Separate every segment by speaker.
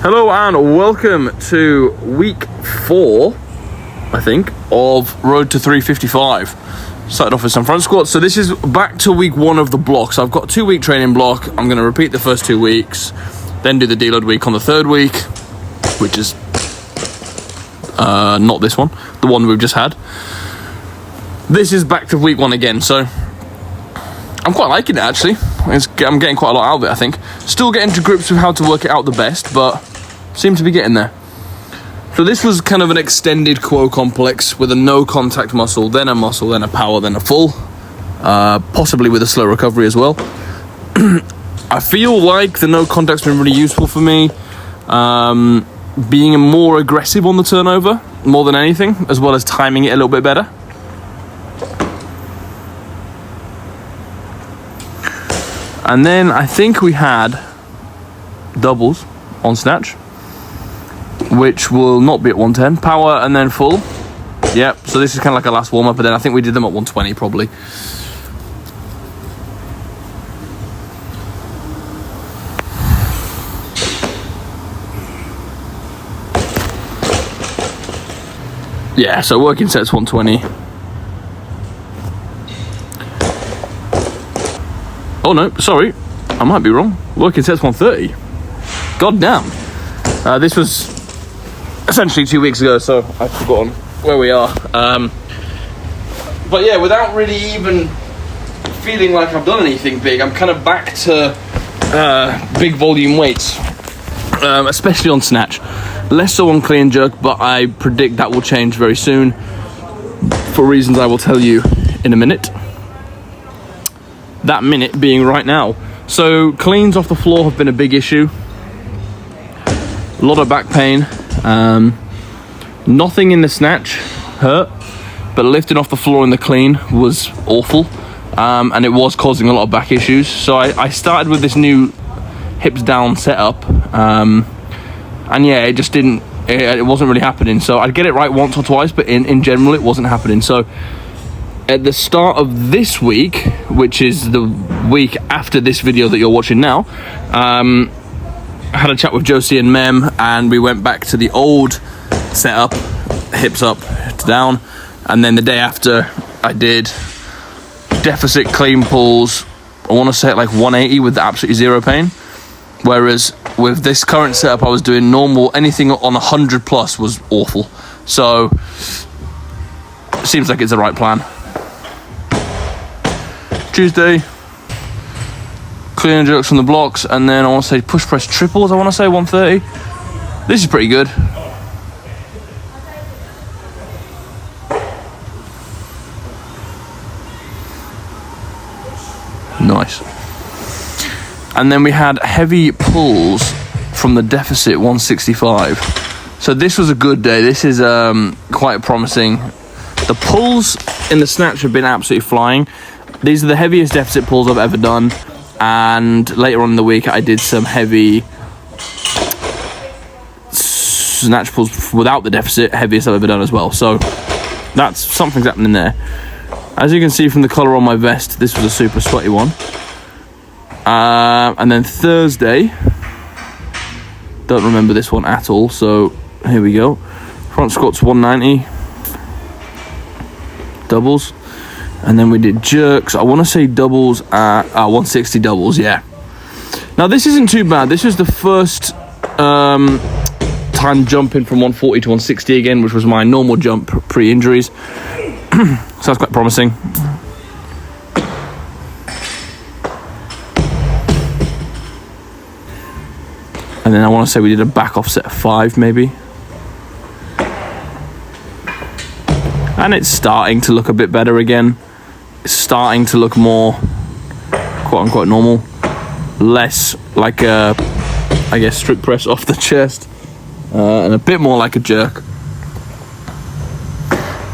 Speaker 1: Hello and welcome to week 4, I think, of Road to 355. Started off with some front squats, so this is back to week 1 of the block. So I've got a 2-week training block. I'm going to repeat the first 2 weeks, then do the deload week on the 3rd week, which is not this one, the one we've just had. This is back to week 1 again, so I'm quite liking it actually. I'm getting quite a lot out of it, I think. Still getting to grips with how to work it out the best, but seem to be getting there. So this was kind of an extended quo complex with a no contact muscle, then a muscle, then a power, then a full, possibly with a slow recovery as well. I feel like the no contact's been really useful for me, being more aggressive on the turnover more than anything, as well as timing it a little bit better. And then I think we had doubles on snatch, which will not be at 110. Power and then full. Yep, so this is kind of like a last warm-up, but then I think we did them at 120 probably. Yeah, so working sets 120. Oh no, sorry, I might be wrong. Working sets 130. God damn. This was essentially 2 weeks ago, so I've forgotten where we are. But yeah, without really even feeling like I've done anything big, I'm kind of back to big volume weights, especially on snatch. Less so on clean and jerk, but I predict that will change very soon for reasons I will tell you in a minute. That minute being right now. So cleans off the floor have been a big issue. A lot of back pain. Nothing in the snatch hurt, but lifting off the floor in the clean was awful, and it was causing a lot of back issues. So I started with this new hips down setup, and yeah, it just didn't, it wasn't really happening. So I'd get it right once or twice, but in general it wasn't happening. So at the start of this week, which is the week after this video that you're watching now, I had a chat with Josie and Mem, and we went back to the old setup, hips up to down, and then the day after I did deficit clean pulls, I want to say at like 180 with absolutely zero pain, whereas with this current setup I was doing normal, anything on 100 plus was awful. So it seems like it's the right plan. Tuesday, clean and jerks from the blocks, and then I want to say push press triples, I want to say 130. This is pretty good. Nice. And then we had heavy pulls from the deficit 165. So this was a good day. This is quite promising. The pulls in the snatch have been absolutely flying. These are the heaviest deficit pulls I've ever done. And later on in the week I did some heavy snatch pulls without the deficit, heaviest I've ever done as well. So that's something's happening there. As you can see from the colour on my vest, this was a super sweaty one. And then Thursday, don't remember this one at all, so here we go. Front squats 190, doubles. And then we did jerks. I want to say doubles at 160 doubles, yeah. Now this isn't too bad. This is the first time jumping from 140 to 160 again, which was my normal jump pre-injuries. So that's quite promising. And then I want to say we did a back offset of 5 maybe. And it's starting to look a bit better again. It's starting to look more quote-unquote normal. Less like a, I guess, strict press off the chest. And a bit more like a jerk.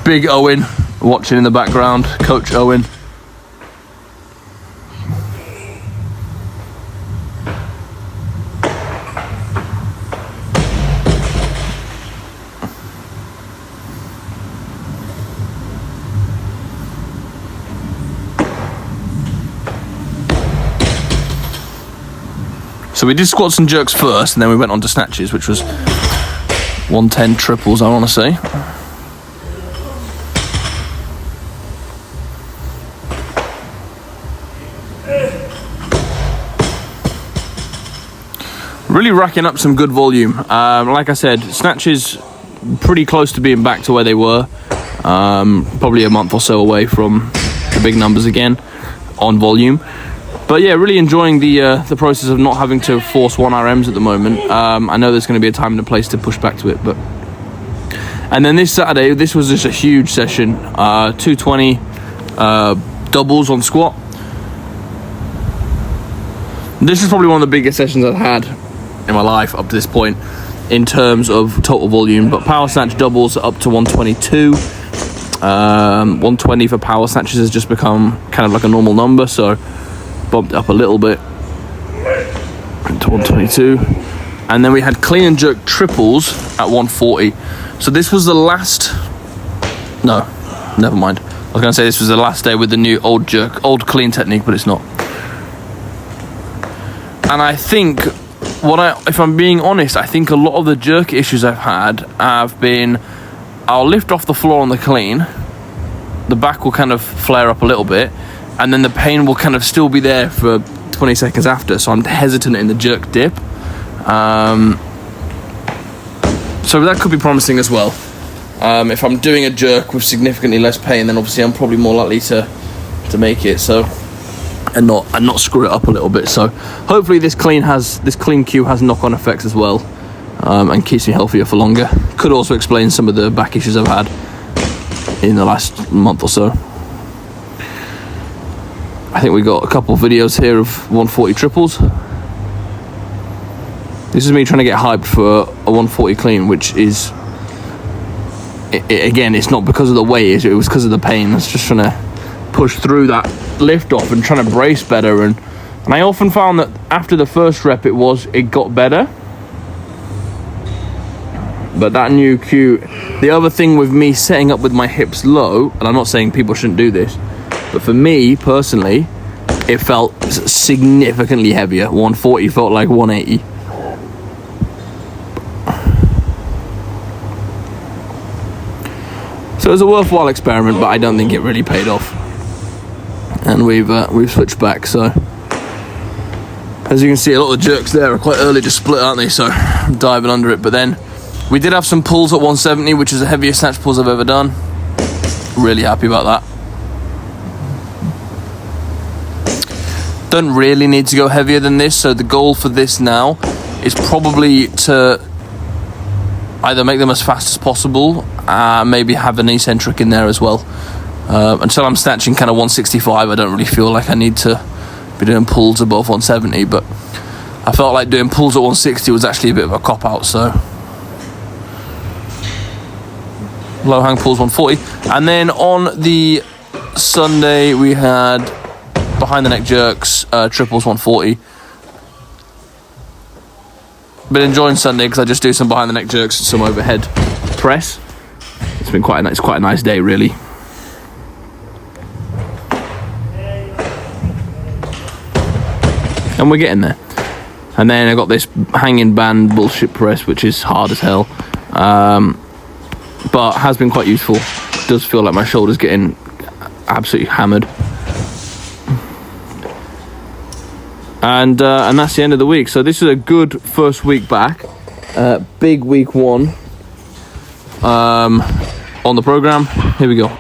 Speaker 1: Big Owen watching in the background. Coach Owen. So we did squats and jerks first, and then we went on to snatches, which was 110 triples, I want to say. Really racking up some good volume. Like I said, snatches pretty close to being back to where they were. Probably a month or so away from the big numbers again on volume. But yeah, really enjoying the process of not having to force 1 RMs at the moment. I know there's going to be a time and a place to push back to it, but. And then this Saturday, this was just a huge session. 220 doubles on squat. This is probably one of the biggest sessions I've had in my life up to this point in terms of total volume. But power snatch doubles are up to 122. 120 for power snatches has just become kind of like a normal number, so bumped up a little bit to 122. And then we had clean and jerk triples at 140. So this was the last. No, never mind. I was going to say this was the last day with the new old clean technique, but it's not. And I think if I'm being honest, I think a lot of the jerk issues I've had have been, I'll lift off the floor on the clean, the back will kind of flare up a little bit, and then the pain will kind of still be there for 20 seconds after, so I'm hesitant in the jerk dip. So that could be promising as well. If I'm doing a jerk with significantly less pain, then obviously I'm probably more likely to make it. So and not screw it up a little bit. So hopefully this clean cue has knock-on effects as well, and keeps me healthier for longer. Could also explain some of the back issues I've had in the last month or so. I think we got a couple of videos here of 140 triples. This is me trying to get hyped for a 140 clean, which is, again, it's not because of the weight, it was because of the pain. It's just trying to push through that lift off and trying to brace better. And I often found that after the first rep, it got better. But that new cue, the other thing with me setting up with my hips low, and I'm not saying people shouldn't do this, but for me personally, it felt significantly heavier. 140 felt like 180. So it was a worthwhile experiment, but I don't think it really paid off. And we've switched back. So as you can see, a lot of the jerks there are quite early to split, aren't they? So I'm diving under it. But then we did have some pulls at 170, which is the heaviest snatch pulls I've ever done. Really happy about that. Don't really need to go heavier than this. So the goal for this now is probably to either make them as fast as possible, maybe have an eccentric in there as well. Until I'm snatching kind of 165, I don't really feel like I need to be doing pulls above 170, but I felt like doing pulls at 160 was actually a bit of a cop-out, so low hang pulls 140. And then on the Sunday we had behind the neck jerks, triples 140. Been enjoying Sunday because I just do some behind the neck jerks and some overhead press. It's been quite a nice day, really. And we're getting there. And then I got this hanging band bullshit press, which is hard as hell, but has been quite useful. It does feel like my shoulder's getting absolutely hammered. And that's the end of the week. So this is a good first week back. Big week one on the program. Here we go.